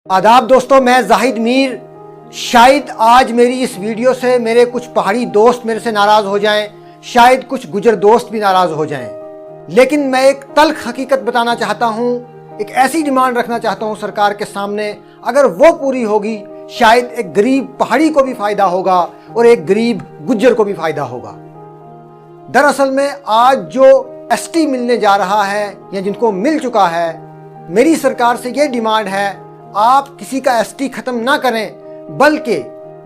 आदाब दोस्तों, मैं जाहिद मीर। शायद आज मेरी इस वीडियो से मेरे कुछ पहाड़ी दोस्त मेरे से नाराज़ हो जाएं, शायद कुछ गुजर दोस्त भी नाराज़ हो जाएं, लेकिन मैं एक तल्ख हकीकत बताना चाहता हूं, एक ऐसी डिमांड रखना चाहता हूं सरकार के सामने। अगर वो पूरी होगी शायद एक गरीब पहाड़ी को भी फ़ायदा होगा और एक गरीब गुज्जर को भी फ़ायदा होगा। दरअसल में आज जो एसटी मिलने जा रहा है या जिनको मिल चुका है, मेरी सरकार से ये डिमांड है, आप किसी का एसटी ख़त्म ना करें, बल्कि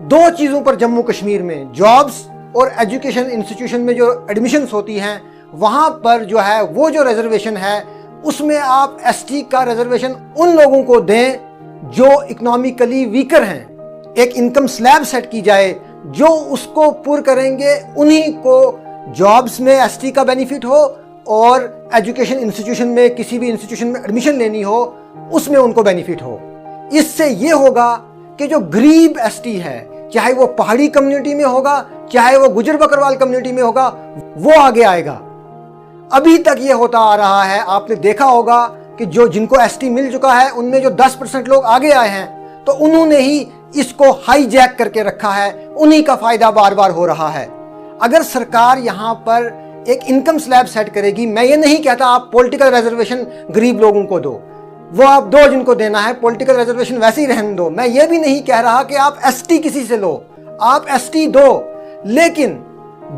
दो चीज़ों पर जम्मू कश्मीर में जॉब्स और एजुकेशन इंस्टीट्यूशन में जो एडमिशन्स होती हैं वहाँ पर जो है वो जो रिजर्वेशन है उसमें आप एसटी का रिजर्वेशन उन लोगों को दें जो इकोनॉमिकली वीकर हैं। एक इनकम स्लैब सेट की जाए, जो उसको पूर्ण करेंगे उन्हीं को जॉब्स में एसटी का बेनिफिट हो और एजुकेशन इंस्टीट्यूशन में किसी भी इंस्टीट्यूशन में एडमिशन लेनी हो उसमें उनको बेनिफिट हो। इससे ये होगा कि जो गरीब एसटी है, चाहे वो पहाड़ी कम्युनिटी में होगा चाहे वो गुजर बकरवाल कम्युनिटी में होगा, वो आगे आएगा। अभी तक ये होता आ रहा है, आपने देखा होगा कि जो जिनको एसटी मिल चुका है उनमें जो 10% लोग आगे आए हैं तो उन्होंने ही इसको हाईजैक करके रखा है, उन्हीं का फायदा बार बार हो रहा है। अगर सरकार यहाँ पर एक इनकम स्लैब सेट करेगी, मैं ये नहीं कहता आप पॉलिटिकल रिजर्वेशन गरीब लोगों को दो, वो आप दो जिनको देना है, पॉलिटिकल रिजर्वेशन वैसे ही रहने दो। मैं ये भी नहीं कह रहा कि आप एसटी किसी से लो, आप एसटी दो, लेकिन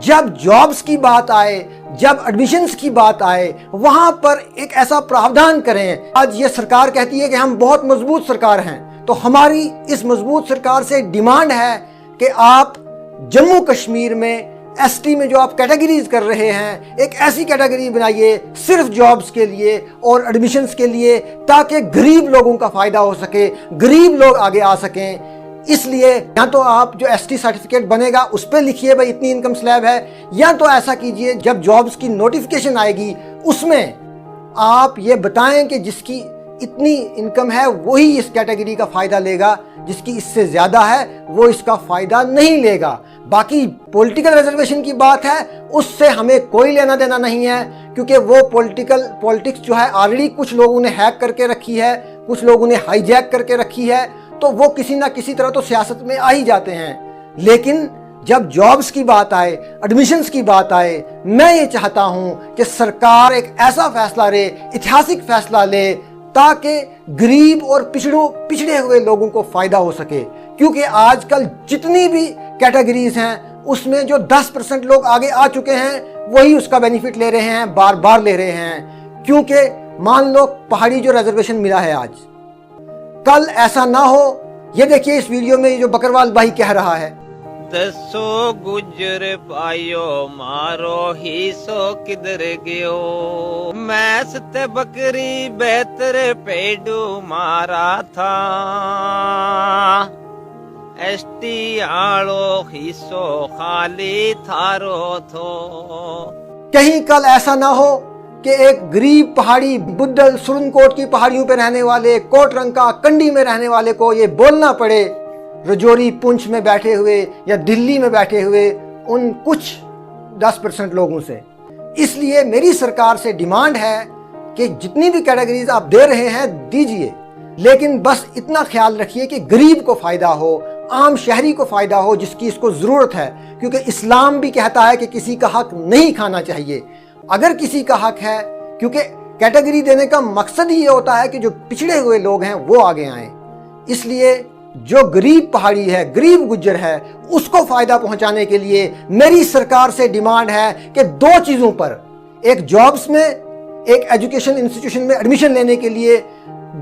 जब जॉब्स की बात आए, जब एडमिशन्स की बात आए, वहां पर एक ऐसा प्रावधान करें। आज ये सरकार कहती है कि हम बहुत मजबूत सरकार हैं, तो हमारी इस मजबूत सरकार से डिमांड है कि आप जम्मू कश्मीर में एसटी में जो आप कैटेगरीज कर रहे हैं, एक ऐसी कैटेगरी बनाइए सिर्फ जॉब्स के लिए और एडमिशन्स के लिए, ताकि गरीब लोगों का फायदा हो सके, गरीब लोग आगे आ सकें। इसलिए या तो आप जो एसटी सर्टिफिकेट बनेगा उस पर लिखिए भाई इतनी इनकम स्लैब है, या तो ऐसा कीजिए जब जॉब्स की नोटिफिकेशन आएगी उसमें आप ये बताएं कि जिसकी इतनी इनकम है वही इस कैटेगरी का फायदा लेगा, जिसकी इससे ज्यादा है वो इसका फायदा नहीं लेगा। बाकी पॉलिटिकल रिजर्वेशन की बात है, उससे हमें कोई लेना देना नहीं है, क्योंकि वो पॉलिटिक्स जो है ऑलरेडी कुछ लोगों ने हैक करके रखी है, कुछ लोगों ने हाईजैक करके रखी है, तो वो किसी ना किसी तरह तो सियासत में आ ही जाते हैं। लेकिन जब जॉब्स की बात आए, एडमिशन्स की बात आए, मैं ये चाहता हूं कि सरकार एक ऐसा फैसला ले, ऐतिहासिक फैसला ले, ताकि गरीब और पिछड़े हुए लोगों को फायदा हो सके। क्योंकि आजकल जितनी भी कैटेगरीज हैं उसमें जो 10% लोग आगे आ चुके हैं वही उसका बेनिफिट ले रहे हैं, बार बार ले रहे हैं। क्योंकि मान लो पहाड़ी जो रिजर्वेशन मिला है आज, कल ऐसा ना हो। ये देखिए इस वीडियो में जो बकरवाल भाई कह रहा है, दसो गुजर पायो मारो ही सो किधर गयो, मैस ते बकरी बेहतर पेडू मारा था, एसटी आलो हिस्सो खाली थारो थो। कहीं कल ऐसा ना हो कि एक गरीब पहाड़ी बुद्धल सुरनकोट की पहाड़ियों पे रहने वाले, कोटरंका कंडी में रहने वाले को ये बोलना पड़े रजौरी पुंछ में बैठे हुए या दिल्ली में बैठे हुए उन कुछ 10% लोगों से। इसलिए मेरी सरकार से डिमांड है कि जितनी भी कैटेगरीज आप दे रहे हैं दीजिए, लेकिन बस इतना ख्याल रखिए कि गरीब को फायदा हो, आम शहरी को फायदा हो जिसकी इसको जरूरत है। क्योंकि इस्लाम भी कहता है कि किसी का हक नहीं खाना चाहिए। अगर किसी का हक है, क्योंकि कैटेगरी देने का मकसद ही ये होता है कि जो पिछड़े हुए लोग हैं वो आगे आएं। इसलिए जो गरीब पहाड़ी है, गरीब गुज्जर है, उसको फायदा पहुंचाने के लिए मेरी सरकार से डिमांड है कि दो चीजों पर, एक जॉब्स में, एक एजुकेशन इंस्टीट्यूशन में एडमिशन लेने के लिए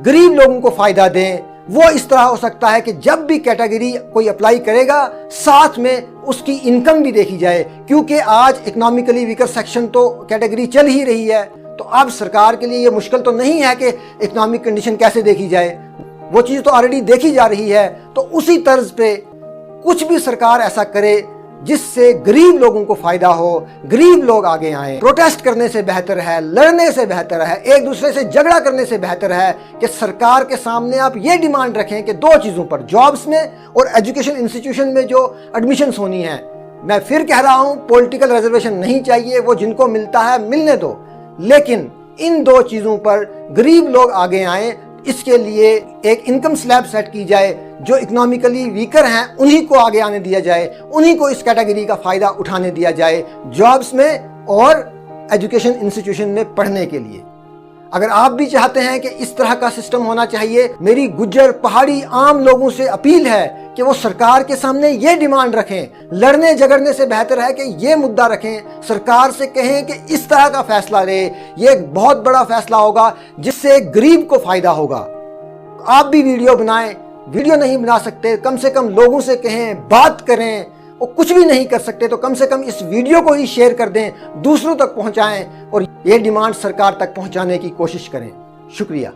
गरीब लोगों को फायदा दें। वो इस तरह हो सकता है कि जब भी कैटेगरी कोई अप्लाई करेगा साथ में उसकी इनकम भी देखी जाए, क्योंकि आज इकोनॉमिकली वीकर सेक्शन तो कैटेगरी चल ही रही है। तो अब सरकार के लिए ये मुश्किल तो नहीं है कि इकोनॉमिक कंडीशन कैसे देखी जाए, वो चीज़ तो ऑलरेडी देखी जा रही है। तो उसी तर्ज पे कुछ भी सरकार ऐसा करे जिससे गरीब लोगों को फायदा हो, गरीब लोग आगे आए। प्रोटेस्ट करने से बेहतर है, लड़ने से बेहतर है, एक दूसरे से झगड़ा करने से बेहतर है कि सरकार के सामने आप ये डिमांड रखें कि दो चीज़ों पर, जॉब्स में और एजुकेशन इंस्टीट्यूशन में जो एडमिशन्स होनी है। मैं फिर कह रहा हूँ पॉलिटिकल रिजर्वेशन नहीं चाहिए, वो जिनको मिलता है मिलने दो, लेकिन इन दो चीज़ों पर गरीब लोग आगे आएँ, اس کے لیے ایک انکم سلیب سیٹ کی جائے، جو اکنامیکلی ویکر ہیں انہی کو آگے آنے دیا جائے، انہی کو اس کیٹیگری کا فائدہ اٹھانے دیا جائے جابز میں اور ایجوکیشن انسٹیٹیوشن میں پڑھنے کے لیے۔ اگر آپ بھی چاہتے ہیں کہ اس طرح کا سسٹم ہونا چاہیے، میری گجر پہاڑی عام لوگوں سے اپیل ہے کہ وہ سرکار کے سامنے یہ ڈیمانڈ رکھیں، لڑنے جھگڑنے سے بہتر ہے کہ یہ مدعا رکھیں، سرکار سے کہیں کہ اس طرح کا فیصلہ لے، یہ ایک بہت بڑا فیصلہ ہوگا جس سے ایک غریب کو فائدہ ہوگا۔ آپ بھی ویڈیو بنائیں، ویڈیو نہیں بنا سکتے کم سے کم لوگوں سے کہیں، بات کریں، وہ کچھ بھی نہیں کر سکتے تو کم سے کم اس ویڈیو کو ہی شیئر کر دیں، دوسروں تک پہنچائیں اور یہ ڈیمانڈ سرکار تک پہنچانے کی کوشش کریں۔ شکریہ۔